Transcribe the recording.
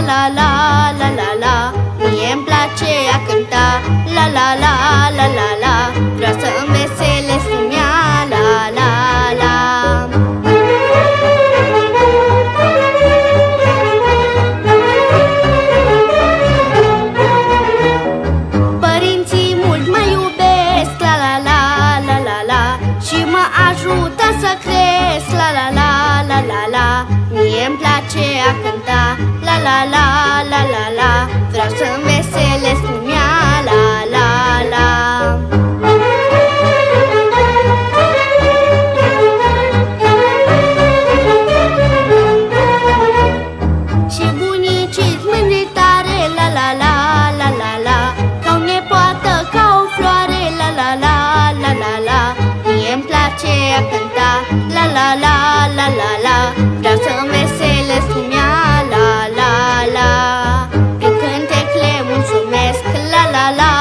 la la la la la. Mie-mi place a cânta la la la la la la. Vreau să înveselesc lumea la la la. Părinții mult mă iubesc la la la la la la. Și mă ajută să cresc la la la la la la. Mie-mi place a cânta la la la la la la. Vreau să înveselesc lumea la la la. Și bunicii mândri tare la la la la la la. Ca o nepoată, ca o floare la la la la la la. Mie-mi place a cânta la la la la la la. Vreau să înveselesc lumea la la la. Prin cântec le mulțumesc la la la